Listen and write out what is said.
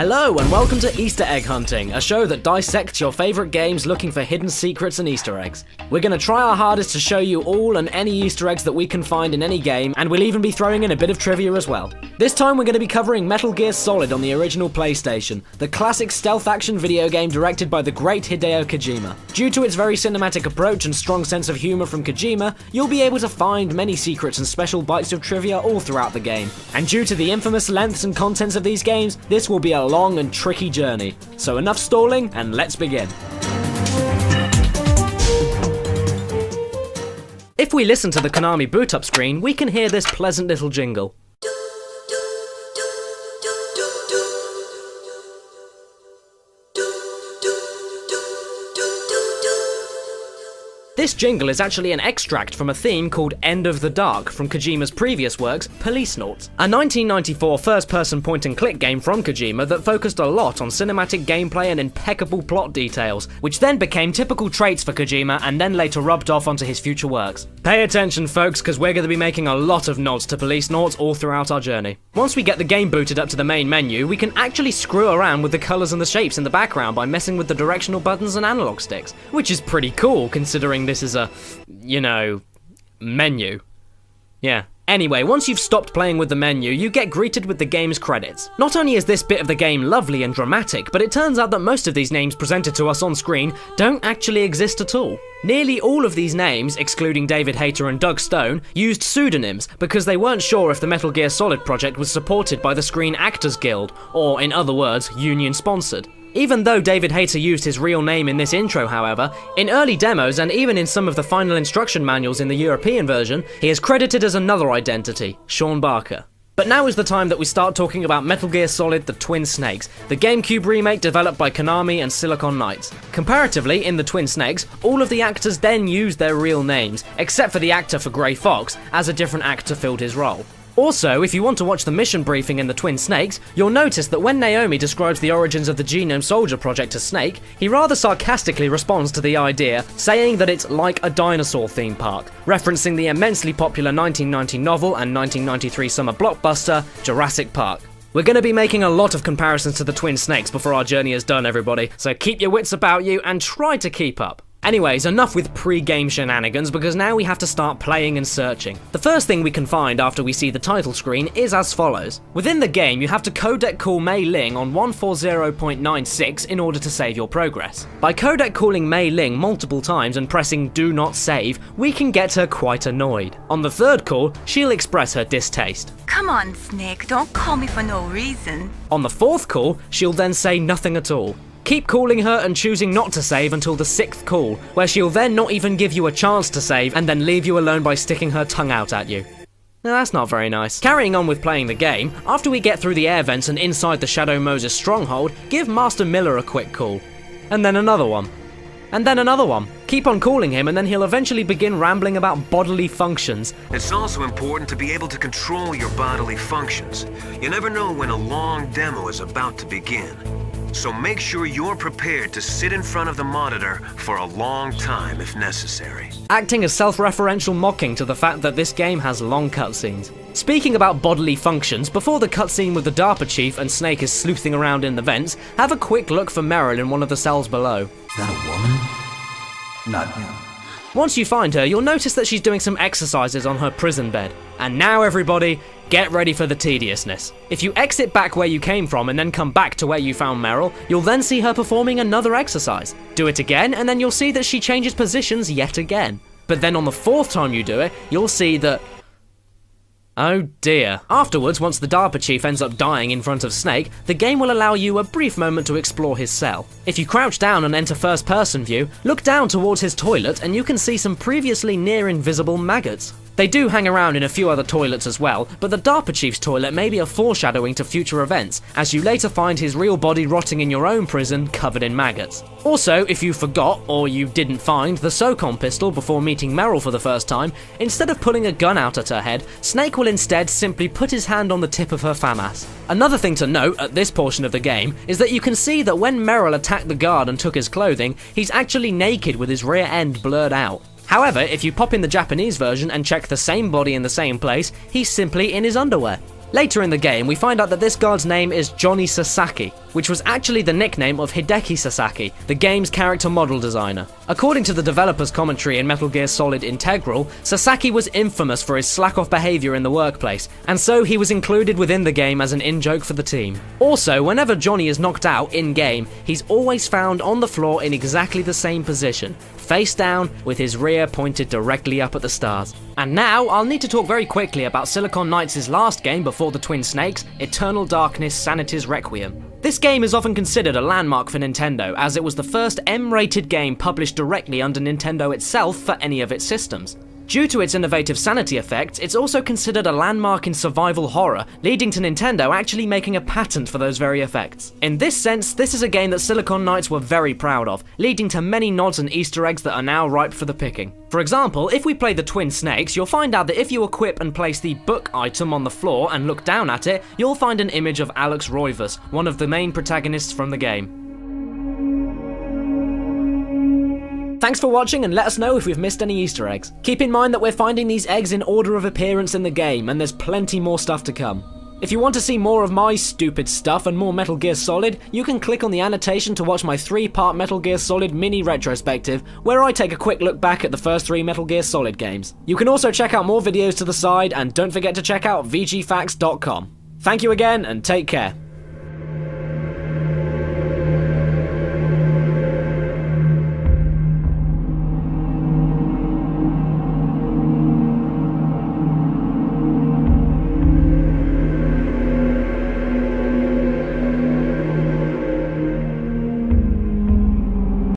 Hello and welcome to Easter Egg Hunting, a show that dissects your favourite games looking for hidden secrets and Easter eggs. We're going to try our hardest to show you all and any Easter eggs that we can find in any game, and we'll even be throwing in a bit of trivia as well. This time we're going to be covering Metal Gear Solid on the original PlayStation, the classic stealth action video game directed by the great Hideo Kojima. Due to its very cinematic approach and strong sense of humour from Kojima, you'll be able to find many secrets and special bites of trivia all throughout the game. And due to the infamous lengths and contents of these games, this will be a long and tricky journey. So enough stalling and let's begin. If we listen to the Konami boot up screen, we can hear this pleasant little jingle. This jingle is actually an extract from a theme called End of the Dark from Kojima's previous works, Policenauts, a 1994 first-person point-and-click game from Kojima that focused a lot on cinematic gameplay and impeccable plot details, which then became typical traits for Kojima and then later rubbed off onto his future works. Pay attention folks, because we're going to be making a lot of nods to Policenauts all throughout our journey. Once we get the game booted up to the main menu, we can actually screw around with the colours and the shapes in the background by messing with the directional buttons and analog sticks, which is pretty cool considering this is a, menu. Yeah. Anyway, once you've stopped playing with the menu, you get greeted with the game's credits. Not only is this bit of the game lovely and dramatic, but it turns out that most of these names presented to us on screen don't actually exist at all. Nearly all of these names, excluding David Hayter and Doug Stone, used pseudonyms because they weren't sure if the Metal Gear Solid project was supported by the Screen Actors Guild, or in other words, union-sponsored. Even though David Hayter used his real name in this intro, however, in early demos and even in some of the final instruction manuals in the European version, he is credited as another identity, Sean Barker. But now is the time that we start talking about Metal Gear Solid The Twin Snakes, the GameCube remake developed by Konami and Silicon Knights. Comparatively, in The Twin Snakes, all of the actors then used their real names, except for the actor for Grey Fox, as a different actor filled his role. Also, if you want to watch the mission briefing in The Twin Snakes, you'll notice that when Naomi describes the origins of the Genome Soldier project to Snake, he rather sarcastically responds to the idea, saying that it's like a dinosaur theme park, referencing the immensely popular 1990 novel and 1993 summer blockbuster, Jurassic Park. We're going to be making a lot of comparisons to The Twin Snakes before our journey is done, everybody, so keep your wits about you and try to keep up. Anyways, enough with pre-game shenanigans, because now we have to start playing and searching. The first thing we can find after we see the title screen is as follows. Within the game, you have to codec call Mei Ling on 140.96 in order to save your progress. By codec calling Mei Ling multiple times and pressing do not save, we can get her quite annoyed. On the third call, she'll express her distaste. Come on, Snake, don't call me for no reason. On the fourth call, she'll then say nothing at all. Keep calling her and choosing not to save until the sixth call, where she'll then not even give you a chance to save and then leave you alone by sticking her tongue out at you. Now that's not very nice. Carrying on with playing the game, after we get through the air vents and inside the Shadow Moses stronghold, give Master Miller a quick call. And then another one. And then another one. Keep on calling him and then he'll eventually begin rambling about bodily functions. It's also important to be able to control your bodily functions. You never know when a long demo is about to begin. So make sure you're prepared to sit in front of the monitor for a long time if necessary. Acting as self-referential mocking to the fact that this game has long cutscenes. Speaking about bodily functions, before the cutscene with the DARPA chief and Snake is sleuthing around in the vents, have a quick look for Meryl in one of the cells below. Is that a woman? Not him. Once you find her, you'll notice that she's doing some exercises on her prison bed. And now everybody, get ready for the tediousness. If you exit back where you came from and then come back to where you found Meryl, you'll then see her performing another exercise. Do it again and then you'll see that she changes positions yet again. But then on the fourth time you do it, you'll see that... oh dear. Afterwards, once the DARPA chief ends up dying in front of Snake, the game will allow you a brief moment to explore his cell. If you crouch down and enter first person view, look down towards his toilet and you can see some previously near invisible maggots. They do hang around in a few other toilets as well, but the DARPA chief's toilet may be a foreshadowing to future events, as you later find his real body rotting in your own prison covered in maggots. Also, if you forgot, or you didn't find, the SOCOM pistol before meeting Meryl for the first time, instead of pulling a gun out at her head, Snake will instead simply put his hand on the tip of her FAMAS. Another thing to note at this portion of the game is that you can see that when Meryl attacked the guard and took his clothing, he's actually naked with his rear end blurred out. However, if you pop in the Japanese version and check the same body in the same place, he's simply in his underwear. Later in the game, we find out that this guard's name is Johnny Sasaki, which was actually the nickname of Hideki Sasaki, the game's character model designer. According to the developer's commentary in Metal Gear Solid Integral, Sasaki was infamous for his slack-off behavior in the workplace, and so he was included within the game as an in-joke for the team. Also, whenever Johnny is knocked out in-game, he's always found on the floor in exactly the same position, face down, with his rear pointed directly up at the stars. And now, I'll need to talk very quickly about Silicon Knights' last game before the Twin Snakes, Eternal Darkness Sanity's Requiem. This game is often considered a landmark for Nintendo, as it was the first M-rated game published directly under Nintendo itself for any of its systems. Due to its innovative sanity effects, it's also considered a landmark in survival horror, leading to Nintendo actually making a patent for those very effects. In this sense, this is a game that Silicon Knights were very proud of, leading to many nods and Easter eggs that are now ripe for the picking. For example, if we play the Twin Snakes, you'll find out that if you equip and place the book item on the floor and look down at it, you'll find an image of Alex Roivas, one of the main protagonists from the game. Thanks for watching, and let us know if we've missed any Easter eggs. Keep in mind that we're finding these eggs in order of appearance in the game, and there's plenty more stuff to come. If you want to see more of my stupid stuff and more Metal Gear Solid, you can click on the annotation to watch my 3-part Metal Gear Solid mini retrospective, where I take a quick look back at the first 3 Metal Gear Solid games. You can also check out more videos to the side, and don't forget to check out vgfacts.com. Thank you again, and take care.